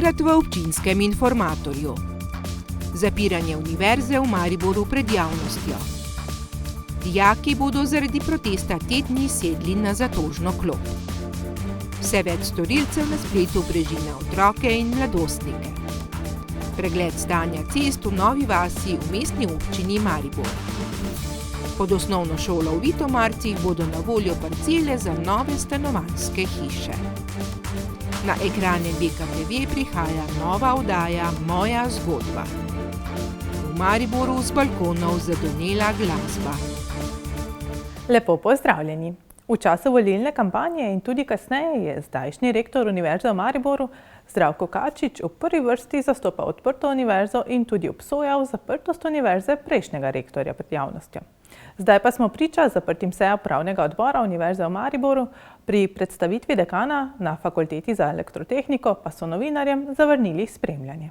Tokrat v občinskem informatorju. Zapiranje univerze v Mariboru pred javnostjo. Dijaki bodo zaradi protesta te dni sedli na zatožno klop. Vse več storilcev na spletu preži na otroke in mladostnike. Pregled stanja cest v Novi vasi v mestni občini Maribor. Pod osnovno šolo v Vitomarcih bodo na voljo parcele za nove stanovanjske hiše. Na ekrane BKTV prihaja nova oddaja Moja zgodba. V Mariboru z balkonov zadonela glasba. Lepo pozdravljeni. V času volilne kampanje in tudi kasneje je zdajšnji rektor Univerze v Mariboru Zdravko Kačič v prvi vrsti zastopal odprto univerzo in tudi obsojal zaprtost univerze prejšnjega rektorja pred javnostjo. Zdaj pa smo priča zaprtim seja upravnega odbora Univerze v Mariboru. Pri predstavitvi dekana na Fakulteti za elektrotehniko pa so novinarjem zavrnili spremljanje.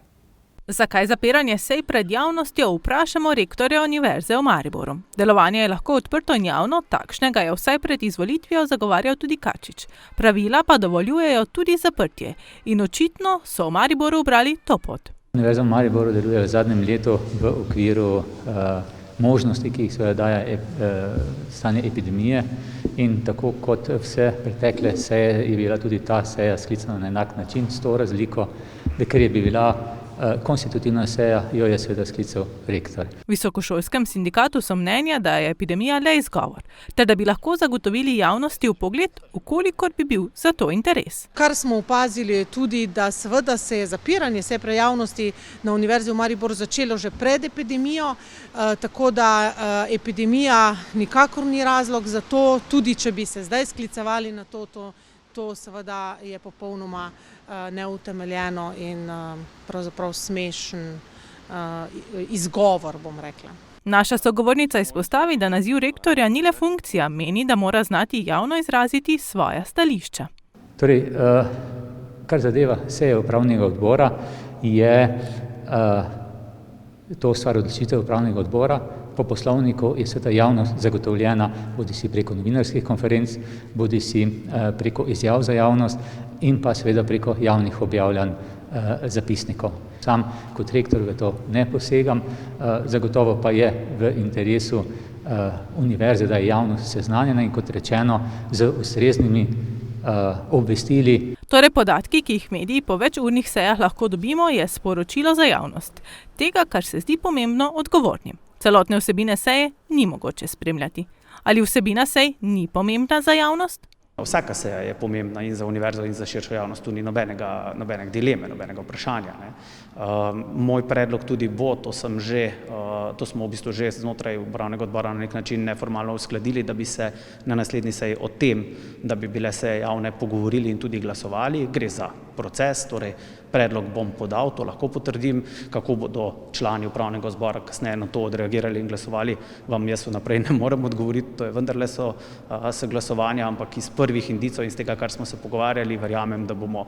Zakaj zapiranje sej pred javnostjo, vprašamo rektorja Univerze v Mariboru. Delovanje je lahko odprto in javno, takšnega je vsaj pred izvolitvijo zagovarjal tudi Kačič. Pravila pa dovoljujejo tudi zaprtje in očitno so v Mariboru ubrali to pot. Univerza v Mariboru deluje v zadnjem letu v okviru možnosti, ki jih seveda daje stanje epidemije, in tako kot vse pretekle seje je bila tudi ta seja sklicana na enak način, s to razliko, da ker je bila konstitutivna seja, jo je seveda sklical rektor. V visokošolskem sindikatu so mnenja, da je epidemija le izgovor, ter da bi lahko zagotovili javnosti vpogled, vkolikor bi bil za to interes. Kar smo opazili je tudi, da seveda se je zapiranje sej pred javnosti na Univerzi v Mariboru začelo že pred epidemijo, tako da epidemija nikakor ni razlog za to, tudi če bi se zdaj sklicevali na to seveda je popolnoma neutemeljeno in pravzaprav smešen izgovor, bom rekla. Naša sogovornica izpostavi, da naziv rektorja ni le funkcija, meni, da mora znati javno izraziti svoja stališča. Torej, kar zadeva seje upravnega odbora, je to stvar odločitev upravnega odbora. Po poslovniku je seveda javnost zagotovljena bodisi preko novinarskih konferenc, bodisi preko izjav za javnost in pa seveda preko javnih objavljanj zapisnikov. Sam kot rektor v to ne posegam, zagotovo pa je v interesu univerze, da je javnost seznanjena in kot rečeno z ustreznimi obvestili. Torej podatki, ki jih mediji po večurnih sejah lahko dobimo, je sporočilo za javnost. Tega, kar se zdi pomembno odgovornim. Celotne vsebine seje ni mogoče spremljati. Ali vsebina sej ni pomembna za javnost? Vsaka seja je pomembna in za univerzo in za širšo javnost, tu ni nobene dileme, nobenega vprašanja. Moj predlog tudi bo, to smo v bistvu že znotraj upravnega odbora na nek način neformalno uskladili, da bi se na naslednji seji o tem, da bi bile seje javne, pogovorili in tudi glasovali. Gre za proces, torej predlog bom podal, to lahko potrdim. Kako bodo člani upravnega odbora kasneje na to odreagirali in glasovali, vam jaz vnaprej ne morem odgovoriti, to je vendarle so glasovanja, ampak iz prvih indicov in iz tega, kar smo se pogovarjali, verjamem, da bomo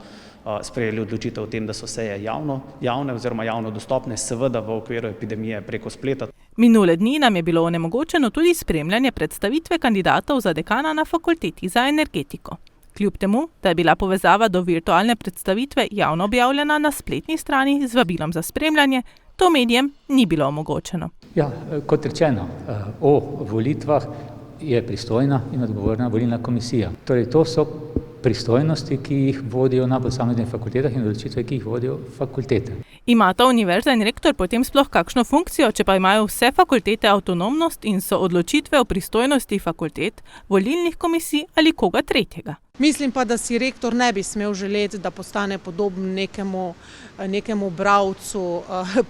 sprejeli odločitev o tem, da so seje javne oziroma javno dostopne, seveda v okviru epidemije preko spleta. Minule dni nam je bilo onemogočeno tudi spremljanje predstavitve kandidatov za dekana na Fakulteti za energetiko. Kljub temu, da je bila povezava do virtualne predstavitve javno objavljena na spletni strani z vabilom za spremljanje, to medijem ni bilo omogočeno. Ja, kot rečeno, o volitvah je pristojna in odgovorna volilna komisija. Torej, to so pristojnosti, ki jih vodijo na posameznih fakultetah in odločitve, ki jih vodijo fakultete. Ima ta univerza in rektor potem sploh kakšno funkcijo, če pa imajo vse fakultete avtonomnost in so odločitve o pristojnosti fakultet, volilnih komisij ali koga tretjega? Mislim pa, da si rektor ne bi smel želeti, da postane podoben nekemu bralcu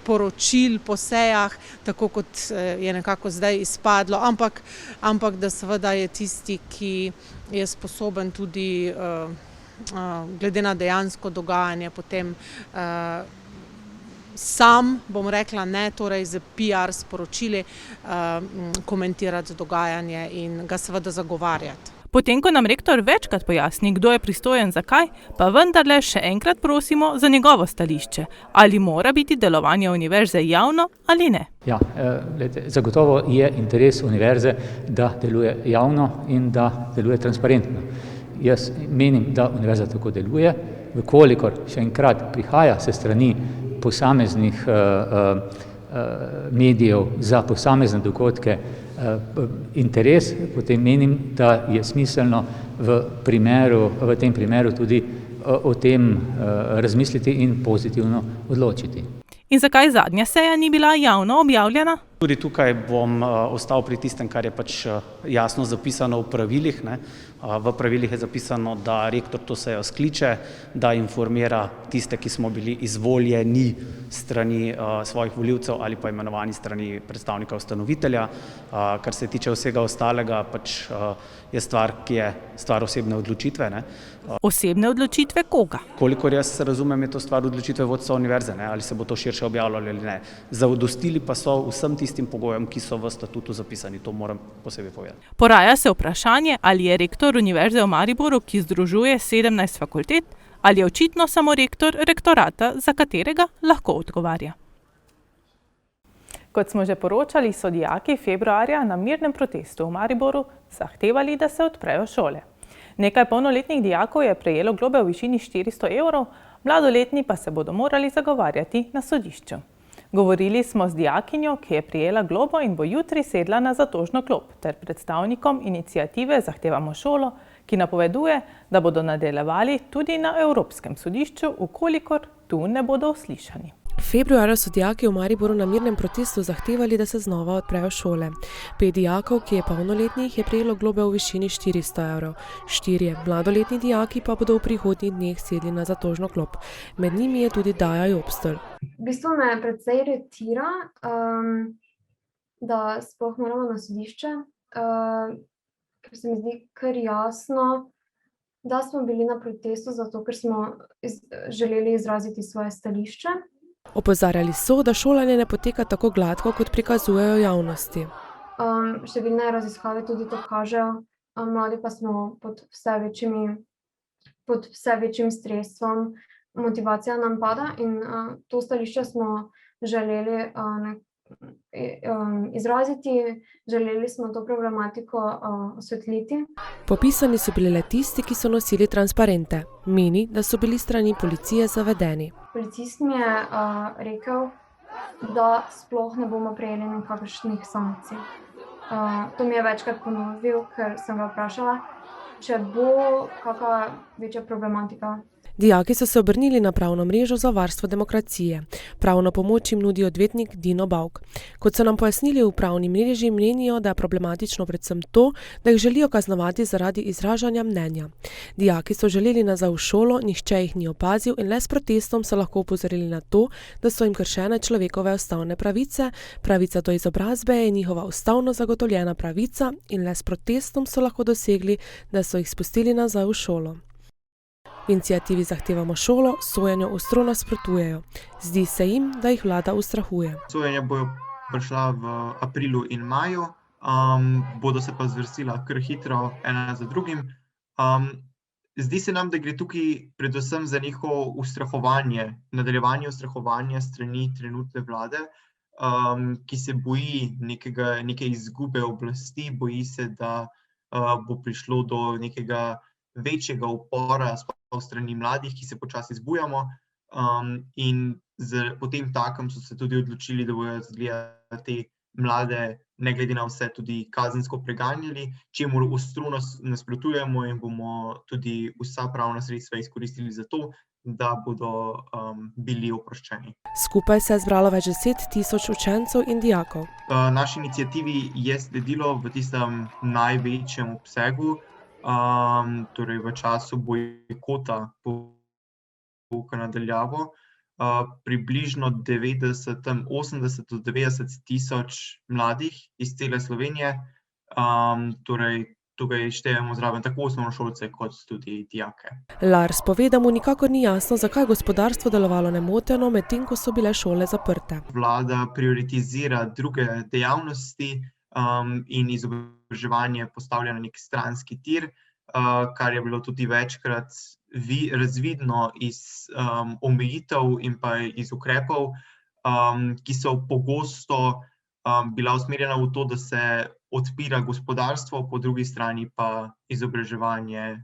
poročil po sejah, tako kot je nekako zdaj izpadlo, ampak da seveda je tisti, ki je sposoben tudi glede na dejansko dogajanje potem sam, bom rekla, ne torej z PR sporočili, komentirati dogajanje in ga seveda zagovarjati. Potem, ko nam rektor večkrat pojasni, kdo je pristojen za kaj, pa vendarle še enkrat prosimo za njegovo stališče. Ali mora biti delovanje univerze javno ali ne? Ja, zagotovo je interes univerze, da deluje javno in da deluje transparentno. Jaz menim, da univerza tako deluje, Vkolikor še enkrat prihaja se strani posameznih medijev za posamezne dogodke interes, potem menim, da je smiselno v tem primeru tudi o tem razmisliti in pozitivno odločiti. In zakaj zadnja seja ni bila javno objavljena? Tudi tukaj bom ostal pri tistem, kar je pač jasno zapisano v pravilih. V pravilih je zapisano, da rektor to sejo skliče, da informira tiste, ki smo bili izvoljeni strani svojih volivcev ali pa imenovani strani predstavnika ustanovitelja. Kar se tiče vsega ostalega, pač je stvar, ki je stvar osebne odločitve. Osebne odločitve koga? Kolikor jaz razumem, je to stvar odločitve vodstva univerze, ali se bo to širše objavljalo ali ne. Zadostili pa so vsem tistim pogojem, ki so v statutu zapisani. To moram posebej povedati. Poraja se vprašanje, ali je rektor Univerze v Mariboru, ki združuje 17 fakultet, ali je očitno samo rektor rektorata, za katerega lahko odgovarja. Kot smo že poročali, so dijaki februarja na mirnem protestu v Mariboru zahtevali, da se odprejo šole. Nekaj polnoletnih dijakov je prejelo globe v višini 400 evrov, mladoletni pa se bodo morali zagovarjati na sodišču. Govorili smo z dijakinjo, ki je prejela globo in bo jutri sedla na zatožno klop, ter predstavnikom iniciative Zahtevamo šolo, ki napoveduje, da bodo nadaljevali tudi na Evropskem sodišču, ukolikor tu ne bodo uslišani. Februarja so dijaki v Mariboru na mirnem protestu zahtevali, da se znova odprejo šole. 5 dijakov, ki je polnoletnih, je prejelo globe v višini 400 evrov. 4 mladoletni dijaki pa bodo v prihodnjih dneh sedli na zatožno klop. Med njimi je tudi Daja Jobstr. V bistvu me precej iritira, da sploh moramo na sodišče, ker se mi zdi kar jasno, da smo bili na protestu zato, ker smo želeli izraziti svoje stališče. Opozarjali so, da šolanje ne poteka tako gladko, kot prikazujejo javnosti. Številne raziskave tudi to kažejo, mladi pa smo pod vse večjim stresom, motivacija nam pada in to stališče smo želeli izraziti, želeli smo to problematiko osvetliti. Popisani so bili le tisti, ki so nosili transparente. Meni, da so bili strani policije zavedeni. Policist mi je rekel, da sploh ne bomo prejeli nikakršnih sankcij. To mi je večkrat ponovil, ker sem ga vprašala, če bo kakšna večja problematika. Dijaki so se obrnili na pravno mrežo za varstvo demokracije. Pravno pomoč jim nudi odvetnik Dino Bauk. Kot so nam pojasnili v pravni mreži, menijo, da je problematično predvsem to, da jih želijo kaznovati zaradi izražanja mnenja. Dijaki so želeli nazaj v šolo, nihče jih ni opazil in le s protestom so lahko opozorili na to, da so jim kršene človekove ustavne pravice. Pravica do izobrazbe je njihova ustavno zagotovljena pravica in le s protestom so lahko dosegli, da so jih spustili nazaj v šolo. V iniciativi Zahtevamo šolo sojenju ostro nasprotujejo. Zdi se jim, da jih vlada ustrahuje. Sojenja bojo prišla v aprilu in maju, bodo se pa zvrstila kar hitro ena za drugim. Zdi se nam, da gre tukaj predvsem za njihovo ustrahovanje, nadaljevanje ustrahovanja strani trenutne vlade, ki se boji neke izgube oblasti, boji se, da bo prišlo do nekega večjega upora sploh strani mladih, ki se počasi zbujamo, in potem takem so se tudi odločili, da bojo te mlade, ne glede na vse, tudi kazensko preganjali, čemur ostro nasprotujemo in bomo tudi vsa pravna sredstva izkoristili za to, da bodo bili oproščeni. Skupaj se je zbralo več 10.000 učencev in dijakov. Naši iniciativi je sledilo v tistem največjem obsegu, torej v času bojkota pouka na daljavo, približno 80 do 90 tisoč mladih iz cele Slovenije, torej tukaj štejemo zraven tako osnovnošolce kot tudi dijake. Lars pove, da mu nikakor ni jasno, zakaj gospodarstvo delovalo nemoteno, medtem ko so bile šole zaprte. Vlada prioritizira druge dejavnosti in izobraževanje postavlja na nek stranski tir, kar je bilo tudi večkrat razvidno iz omejitev in pa iz ukrepov, ki so pogosto bila usmerjena v to, da se odpira gospodarstvo, po drugi strani pa izobraževanje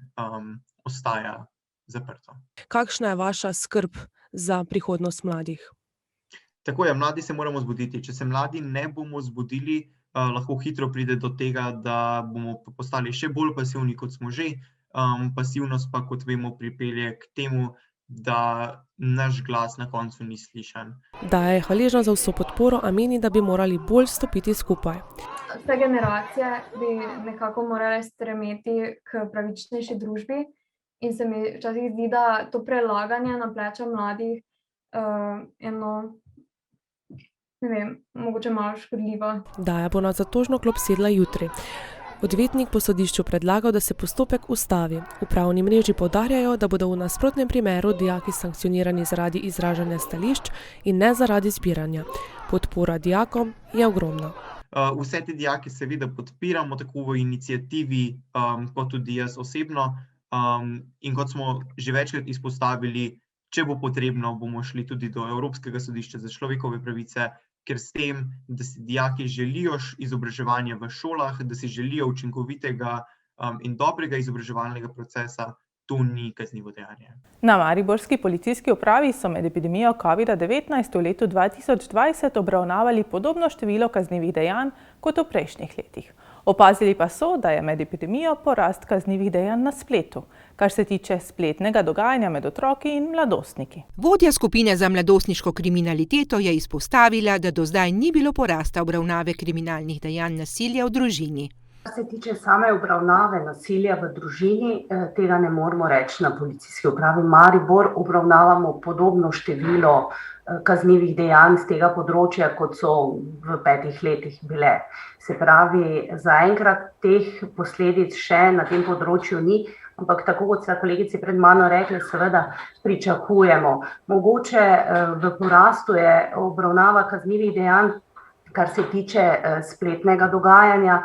ostaja zaprto. Kakšna je vaša skrb za prihodnost mladih? Tako je, mladi se moramo zbuditi. Če se mladi ne bomo zbudili, lahko hitro pride do tega, da bomo postali še bolj pasivni, kot smo že. Pasivnost pa, kot vemo, pripelje k temu, da naš glas na koncu ni slišan. Da je hvaležna za vso podporo, a meni, da bi morali bolj stopiti skupaj. Vse generacije bi nekako morale stremeti k pravičnejši družbi in se mi včasih zdi, da to prelaganje na pleča mladih mogoče malo škodljivo. Daja bo na zatožno klop sedla jutri. Odvetnik po sodišču predlagal, da se postopek ustavi. V pravni mreži poudarjajo, da bodo v nasprotnem primeru dijaki sankcionirani zaradi izražanja stališč in ne zaradi zbiranja. Podpora dijakom je ogromna. Vse te dijake seveda podpiramo tako v iniciativi, kot tudi jaz osebno. In kot smo že večkrat izpostavili, če bo potrebno, bomo šli tudi do Evropskega sodišča za človekove pravice, ker s tem, da si dijaki želijo izobraževanja v šolah, da si želijo učinkovitega in dobrega izobraževalnega procesa, to ni kaznivo dejanje. Na mariborski policijski upravi so med epidemijo COVID-19 v letu 2020 obravnavali podobno število kaznivih dejanj kot v prejšnjih letih. Opazili pa so, da je med epidemijo porast kaznivih dejanj na spletu, kar se tiče spletnega dogajanja med otroki in mladostniki. Vodja skupine za mladostniško kriminaliteto je izpostavila, da do zdaj ni bilo porasta obravnave kriminalnih dejanj nasilja v družini. Kar se tiče same obravnave nasilja v družini, tega ne moremo reči na policijski upravi Maribor. Obravnavamo podobno število kaznivih dejanj z tega področja, kot so v 5 letih bile. Se pravi, zaenkrat teh posledic še na tem področju ni, ampak tako kot so kolegice pred mano rekli, seveda pričakujemo. Mogoče v porastu je obravnava kaznivih dejanj, kar se tiče spletnega dogajanja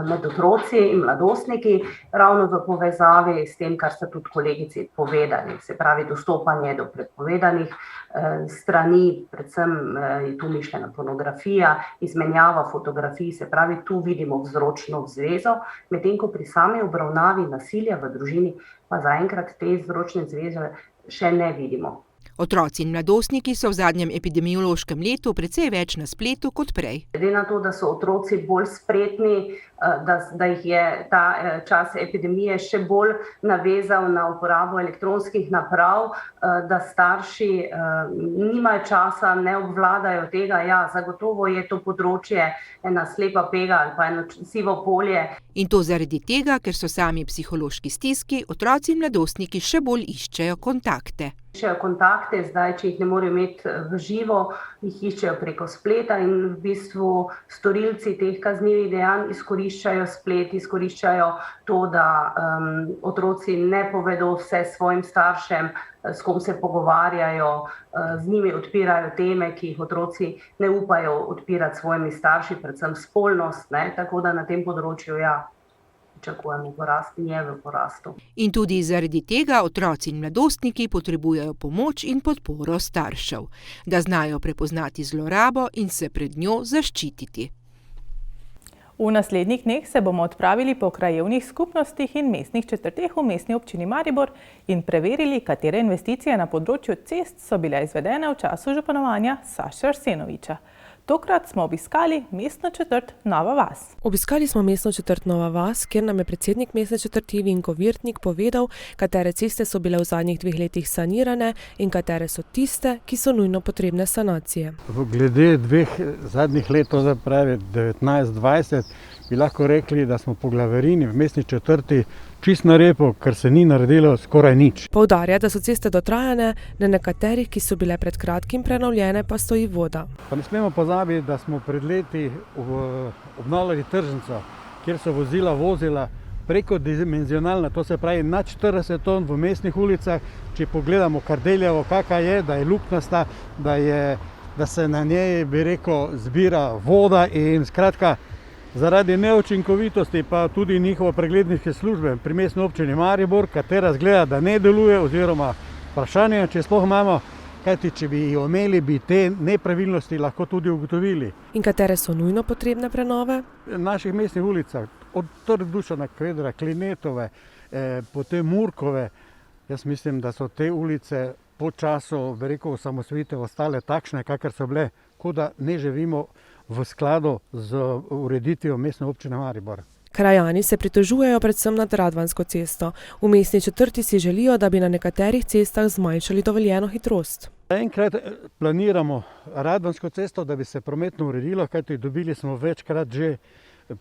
med otroci in mladostniki, ravno v povezavi s tem, kar so tudi kolegici povedali, se pravi dostopanje do prepovedanih strani, predvsem je tu mišljena pornografija, izmenjava fotografij, se pravi, tu vidimo vzročno zvezo, medtem ko pri sami obravnavi nasilja v družini pa zaenkrat te vzročne zveze še ne vidimo. Otroci in mladostniki so v zadnjem epidemiološkem letu precej več na spletu kot prej. Glede na to, da so otroci bolj spretni, da jih je ta čas epidemije še bolj navezal na uporabo elektronskih naprav, da starši nimajo časa, ne obvladajo tega, ja, zagotovo je to področje ena slepa pega ali pa eno sivo polje. In to zaradi tega, ker so sami psihološki stiski, otroci in mladostniki še bolj iščejo kontakte. Iščejo kontakte, zdaj, če jih ne morejo imeti v živo, jih iščejo preko spleta in v bistvu storilci teh kaznivih dejanj izkoriščajo splet, izkoriščajo to, da otroci ne povedo vse svojim staršem, s kom se pogovarjajo, z njimi odpirajo teme, ki jih otroci ne upajo odpirati svojimi starši, predvsem spolnost, tako da na tem področju, ja, pričakujemo porast in je v porastu. In tudi zaradi tega otroci in mladostniki potrebujejo pomoč in podporo staršev, da znajo prepoznati zlorabo in se pred njo zaščititi. V naslednjih dneh se bomo odpravili po krajevnih skupnostih in mestnih četrteh v Mestni občini Maribor in preverili, katere investicije na področju cest so bile izvedene v času županovanja Saše Arsenoviča. Tokrat smo obiskali mestno četrt Nova vas. Obiskali smo mestno četrt Nova vas, kjer nam je predsednik mestne četrti Vinko Virtnik povedal, katere ceste so bile v zadnjih 2 letih sanirane in katere so tiste, ki so nujno potrebne sanacije. Glede 2 zadnjih let, to zapravi 19-20, bi lahko rekli, da smo po Glaverini v mestni četrti čist na repu, ker se ni naredilo skoraj nič. Poudarja, da so ceste dotrajane, na nekaterih, ki so bile pred kratkim prenovljene, pa stoji voda. Pa ne smemo pozabiti, da smo pred leti obnavljali tržnico, kjer so vozila vozila preko dimenzionalna, to se pravi nad 40 ton v mestnih ulicah. Če pogledamo Kardeljevo, kakva je, da je luknasta, da se na njej, bi rekel, zbira voda in skratka, zaradi neučinkovitosti pa tudi njihove pregledniške službe pri Mestni občini Maribor, katera zgleda, da ne deluje, oziroma vprašanje, če sploh imamo, kajti če bi jo imeli, bi te nepravilnosti lahko tudi ugotovili. In katere so nujno potrebne prenove? V naših mestnih ulicah, od Trg Dušana Kvedra, Klinetove, potem Murkove. Jaz mislim, da so te ulice po času, bi rekel, osamosvojitve ostale takšne, kakor so bile, kot da ne živimo v skladu z ureditvijo Mestne občine Maribor. Krajani se pritožujejo predvsem nad Radvansko cesto. V mestni četrti si želijo, da bi na nekaterih cestah zmanjšali dovoljeno hitrost. Enkrat planiramo Radvansko cesto, da bi se prometno uredilo, kajti dobili smo večkrat že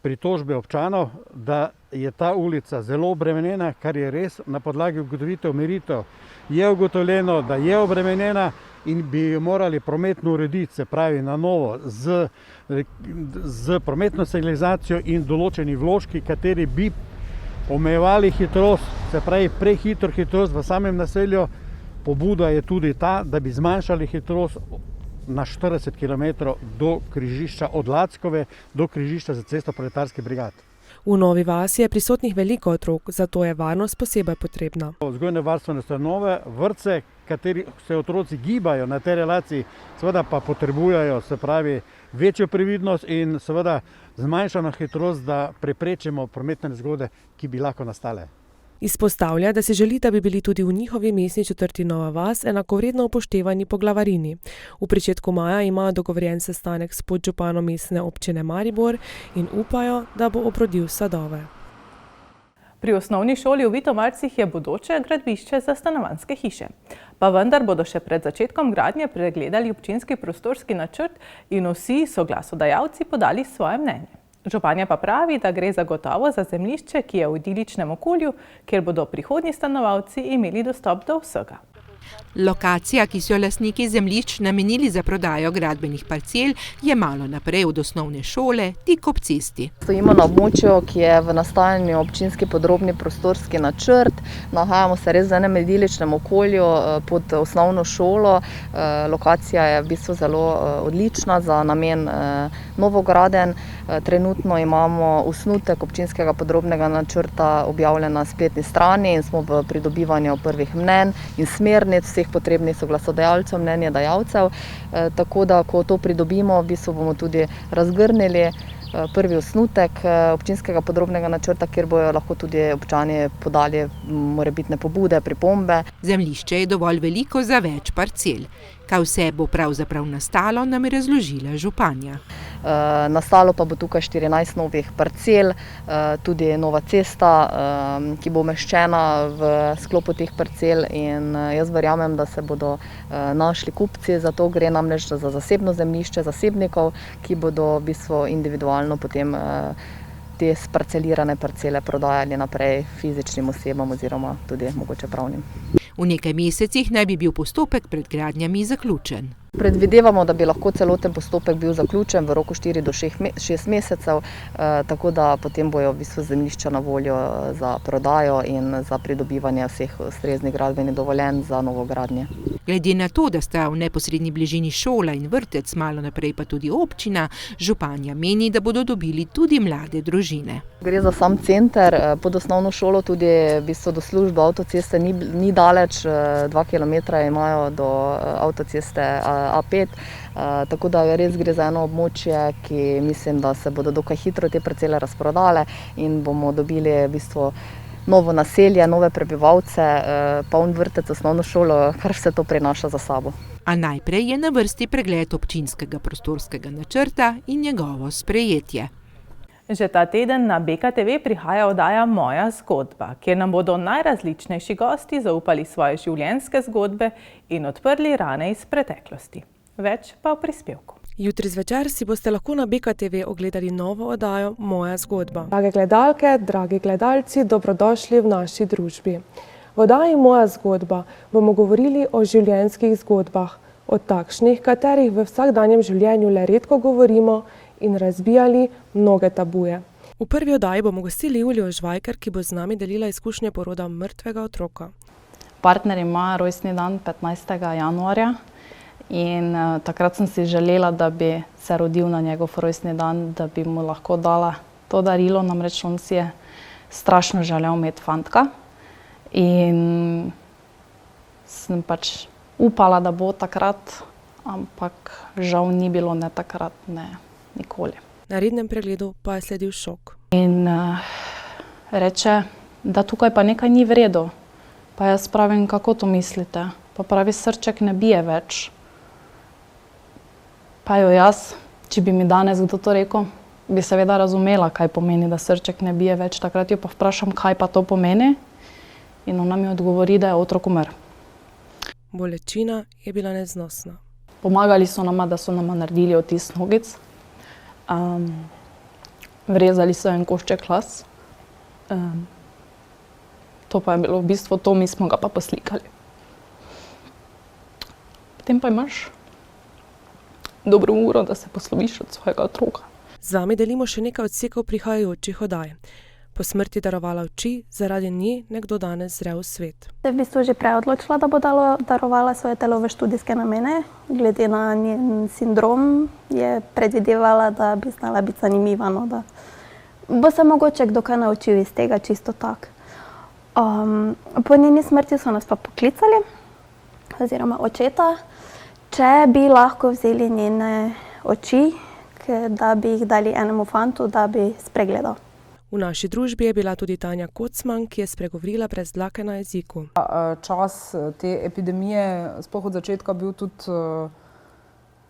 pritožbe občanov, da je ta ulica zelo obremenjena, kar je res. Na podlagi ugotovitev meritev je ugotovljeno, da je obremenjena in bi jo morali prometno urediti, se pravi na novo, z prometno signalizacijo in določeni vložki, kateri bi omejevali hitrost, se pravi prehitro hitrost v samem naselju. Pobuda je tudi ta, da bi zmanjšali hitrost na 40 km do križišča od Lackove do križišča za cesto Proletarskih brigad. V Novi vasi je prisotnih veliko otrok, zato je varnost posebej potrebna. Vzgojne varstvene ustanove, vrtce, kateri se otroci gibajo na tej relaciji, seveda pa potrebujejo, se pravi, večjo previdnost in seveda zmanjšano hitrost, da preprečimo prometne nezgode, ki bi lahko nastale. Izpostavlja, da si želi, da bi bili tudi v njihovi mestni četrti Nova vas enakovredno upoštevani poglavarini. V pričetku maja imajo dogovorjen sestanek s podžupanom Mestne občine Maribor in upajo, da bo obrodil sadove. Pri osnovni šoli v Vitomarcih je bodoče gradbišče za stanovanjske hiše. Pa vendar bodo še pred začetkom gradnje pregledali občinski prostorski načrt in vsi soglasodajalci podali svoje mnenje. Županja pa pravi, da gre zagotovo za zemljišče, ki je v idiličnem okolju, kjer bodo prihodnji stanovalci imeli dostop do vsega. Lokacija, ki so jo lastniki zemljišč namenili za prodajo gradbenih parcel, je malo naprej od osnovne šole, tik ob cesti. Stojimo na območju, ki je v nastajanju občinski podrobni prostorski načrt. Nahajamo se res v enem idiličnem okolju pod osnovno šolo. Lokacija je v bistvu zelo odlična za namen novogradenj. Trenutno imamo osnutek občinskega podrobnega načrta objavljen na spletni strani in smo v pridobivanju prvih mnenj in smernic vseh potrebnih soglasodajalcev, mnenjedajalcev. Tako da, ko to pridobimo, v bistvu bomo tudi razgrnili prvi osnutek občinskega podrobnega načrta, kjer bojo lahko tudi občani podali morebitne pobude, pripombe. Zemljišče je dovolj veliko za več parcel. Kaj vse bo pravzaprav nastalo, nam je razložila županja. Nastalo pa bo tukaj 14 novih parcel, tudi nova cesta, ki bo umeščena v sklopu teh parcel in jaz verjamem, da se bodo našli kupci, zato gre namreč za zasebno zemljišče zasebnikov, ki bodo v bistvu individualno potem te sparcelirane parcele prodajali naprej fizičnim osebam oziroma tudi mogoče pravnim. V nekaj mesecih naj bi bil postopek pred gradnjami zaključen. Predvidevamo, da bi lahko celoten postopek bil zaključen v roku 4 do 6 mesecev, tako da potem bojo v bistvu zemljišča na voljo za prodajo in za pridobivanje vseh ustreznih gradbenih dovoljenj za novogradnje. Glede na to, da sta v neposredni bližini šola in vrtec, malo naprej pa tudi občina, županja meni, da bodo dobili tudi mlade družine. Gre za sam center, pod osnovno šolo tudi v bistvu do službe avtoceste ni daleč, 2 km imajo do avtoceste A5, tako da res gre za eno območje, ki mislim, da se bodo dokaj hitro te parcele razprodale in bomo dobili v bistvu novo naselje, nove prebivalce, poln vrtec, osnovno šolo, kar vse to prinaša za sabo. A najprej je na vrsti pregled občinskega prostorskega načrta in njegovo sprejetje. Že ta teden na BKTV prihaja oddaja Moja zgodba, kjer nam bodo najrazličnejši gosti zaupali svoje življenjske zgodbe in odprli rane iz preteklosti. Več pa v prispevku. Jutri zvečer si boste lahko na BKTV ogledali novo oddajo Moja zgodba. Drage gledalke, dragi gledalci, dobrodošli v naši družbi. V oddaji Moja zgodba bomo govorili o življenjskih zgodbah, o takšnih, katerih v vsakdanjem življenju le redko govorimo in razbijali mnoge tabuje. V prvi oddaji bomo gostili Julijo Žvajker, ki bo z nami delila izkušnje poroda mrtvega otroka. Partner ima rojstni dan 15. januarja in takrat sem si želela, da bi se rodil na njegov rojstni dan, da bi mu lahko dala to darilo, namreč on si je strašno želel imeti fantka in sem pač upala, da bo takrat, ampak žal ni bilo ne takrat, ne nikoli. Na rednem pregledu pa je sledil šok. In reče, da tukaj pa nekaj ni v redu. Pa jaz pravim, kako to mislite? Pa pravi, srček ne bije več. Pa jo jaz, če bi mi danes kdo to rekel, bi seveda razumela, kaj pomeni, da srček ne bije več. Takrat jo pa vprašam, kaj pa to pomeni. In ona mi odgovori, da je otrok umrl. Bolečina je bila neznosna. Pomagali so nama, da so nama naredili otis nogic. Vrezali so en košček las. To pa je bilo v bistvu to, mi smo ga pa poslikali. Potem pa imaš dobro uro, da se posloviš od svojega otroka. Z vami delimo še nekaj odsekov prihajajočih oddaj. Po smrti darovala oči, zaradi nje nekdo danes zre v svet. Se v bistvu že prej odločila, da bo darovala svoje telo v študijske namene. Glede na njen sindrom je predvidevala, da bi znala biti zanimiva, no, da bo se mogoče kdo kaj naučil iz tega, čisto tak. Po njeni smrti so nas pa poklicali, oziroma očeta, če bi lahko vzeli njene oči, da bi jih dali enemu fantu, da bi spregledal. V naši družbi je bila tudi Tanja Kocman, ki je spregovorila brez dlake na jeziku. Čas te epidemije, sploh od začetka, bil tudi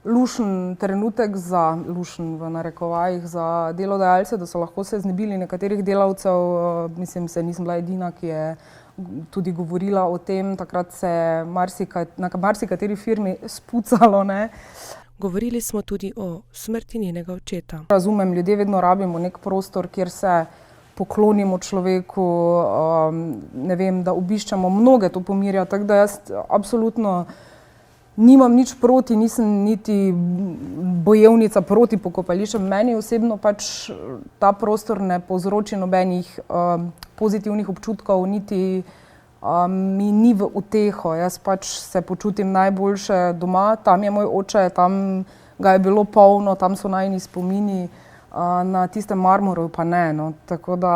lušen trenutek lušen v narekovajih za delodajalce, da so lahko se znebili nekaterih delavcev. Mislim, se nisem bila edina, ki je tudi govorila o tem. Takrat se je na marsikateri firmi spucalo, ne. Govorili smo tudi o smrti njenega očeta. Razumem, ljudje vedno rabimo nek prostor, kjer se poklonimo človeku, ne vem, da obiščemo, mnoge to pomirja, tako da jaz absolutno nimam nič proti, nisem niti bojevnica proti pokopališčem. Meni osebno pač ta prostor ne povzroči nobenih pozitivnih občutkov, niti mi ni v uteho. Jaz pač se počutim najboljše doma, tam je moj oče, tam ga je bilo polno, tam so najini spomini, na tistem marmorju pa ne. No. Tako da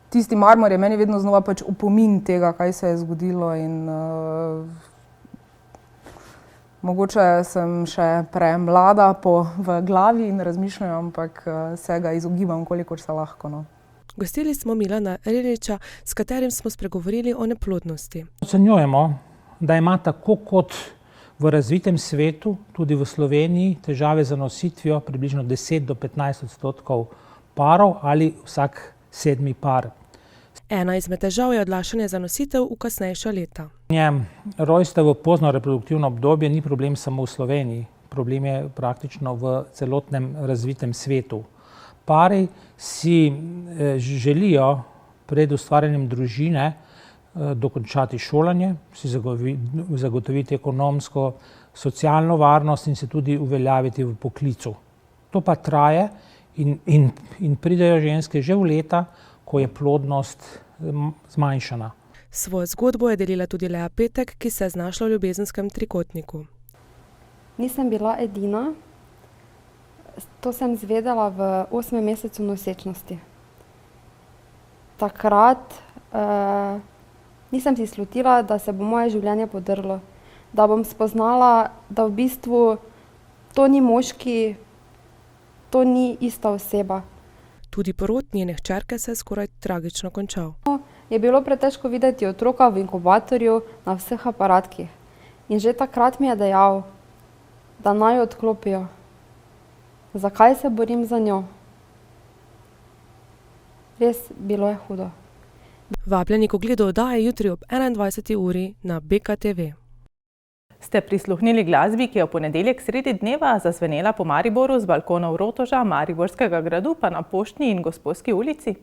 tisti marmor je meni vedno znova pač opomin tega, kaj se je zgodilo in mogoče sem še premlada v glavi in razmišljam, ampak se ga izogibam, kolikor se lahko. No. Gostili smo Milana Riliča, s katerim smo spregovorili o neplodnosti. Ocenjujemo, da ima tako kot v razvitem svetu, tudi v Sloveniji, težave z nositvijo približno 10 do 15% parov ali vsak 7. par. Ena izmed težav je odlašanje za nositev v kasnejša leta. Rojstev v pozno reproduktivno obdobje ni problem samo v Sloveniji, problem je praktično v celotnem razvitem svetu. Pari si želijo pred ustvarjanjem družine dokončati šolanje, si zagotoviti ekonomsko, socialno varnost in se tudi uveljaviti v poklicu. To pa traje in pridejo ženske že v leta, ko je plodnost zmanjšana. Svojo zgodbo je delila tudi Lea Petek, ki se je znašla v ljubezenskem trikotniku. Nisem bila edina. To sem zvedela v 8. mesecu nosečnosti. Takrat nisem si slutila, da se bo moje življenje podrlo, da bom spoznala, da v bistvu to ni moški, to ni ista oseba. Tudi porod njene hčerke se je skoraj tragično končal. Je bilo pretežko videti otroka v inkubatorju na vseh aparatkih. In že takrat mi je dejal, da naj jo odklopijo. Zakaj se borim za njo? Res, bilo je hudo. Vabljeni k ogledu oddaje jutri ob 21. uri na BKTV. Ste prisluhnili glasbi, ki je v ponedeljek sredi dneva zazvenela po Mariboru z balkonov Rotoža, Mariborskega gradu pa na Poštni in Gosposki ulici?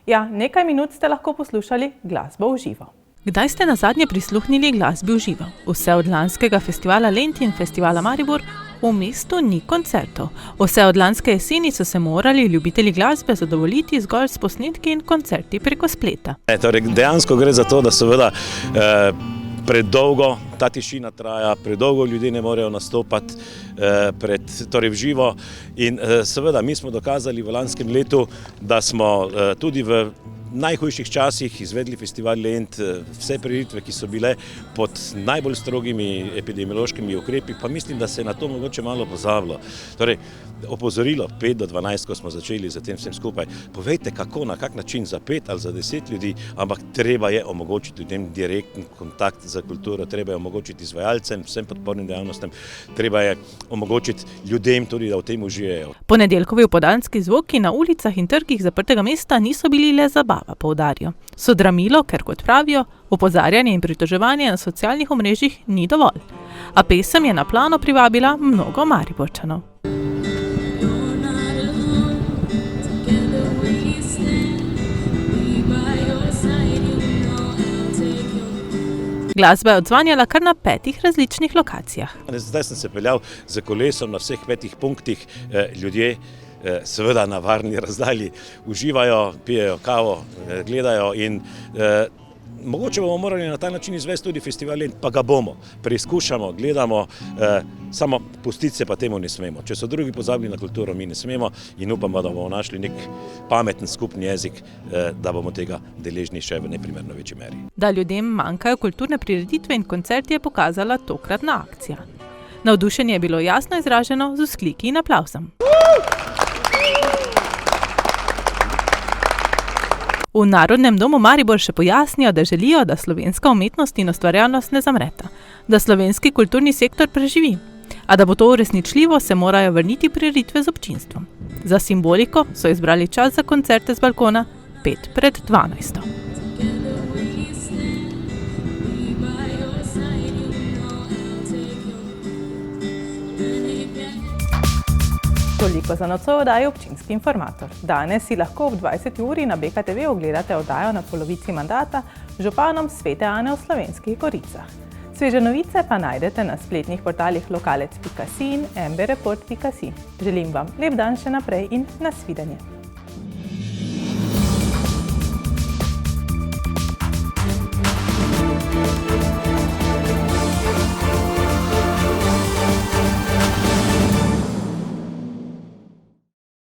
Ja, nekaj minut ste lahko poslušali glasbo v živo. Kdaj ste nazadnje prisluhnili glasbi v živo? Vse od lanskega festivala Lent in festivala Maribor v mestu ni koncertov. Vse od lanske jeseni so se morali ljubitelji glasbe zadovoljiti zgolj s posnetki in koncerti preko spleta. Torej, dejansko gre za to, da seveda predolgo ta tišina traja predolgo, ljudje ne morejo nastopati torej v živo in seveda mi smo dokazali v lanskem letu, da smo tudi v najhujših časih izvedli festival Lent, vse prireditve, ki so bile pod najbolj strogimi epidemiološkimi ukrepi, pa mislim, da se je na to mogoče malo pozabilo. Torej, opozorilo 5 do 12, ko smo začeli za tem vsem skupaj. Povejte, kako, na kak način, za 5 ali za 10 ljudi, ampak treba je omogočiti ljudem direktni kontakt za kulturo, treba je omogočiti izvajalcem, vsem podpornim dejavnostem, treba je omogočiti ljudem tudi, da v tem užijejo. Ponedeljkovi opoldanski zvoki na ulicah in trgih zaprtega mesta niso bili le zabava, poudarjajo. So dramilo, ker kot pravijo, opozarjanje in pritoževanje na socialnih omrežjih ni dovolj. A pesem je na plano privabila mnogo Mariborčanov. Glasba je odzvanjala kar na 5 različnih lokacijah. Zdaj sem se peljal z kolesom na vseh 5 punktih, ljudje seveda na varni razdalji uživajo, pijejo kavo, gledajo in mogoče bomo morali na ta način izvesti tudi festival Lent, pa ga bomo. Preizkušamo, gledamo, samo pustiti se pa temu ne smemo. Če so drugi pozabili na kulturo, mi ne smemo in upamo, da bomo našli nek pameten skupni jezik, da bomo tega deležni še v neprimerno večji meri. Da ljudem manjkajo kulturne prireditve in koncerti, je pokazala tokratna akcija. Navdušenje je bilo jasno izraženo z vzkliki in aplavzom. V Narodnem domu Maribor še pojasnijo, da želijo, da slovenska umetnost in ustvarjalnost ne zamreta, da slovenski kulturni sektor preživi. A da bo to uresničljivo, se morajo vrniti prireditve z občinstvom. Za simboliko so izbrali čas za koncerte z balkona 5 pred 12. Toliko za nocoj oddaji Občinski informator. Danes si lahko ob 20. uri na BKTV ogledate oddajo Na polovici mandata z županom Svete Ane v Slovenskih Goricah. Sveže novice pa najdete na spletnih portalih lokalec.si in mbreport.si. Želim vam lep dan še naprej in nasvidenje.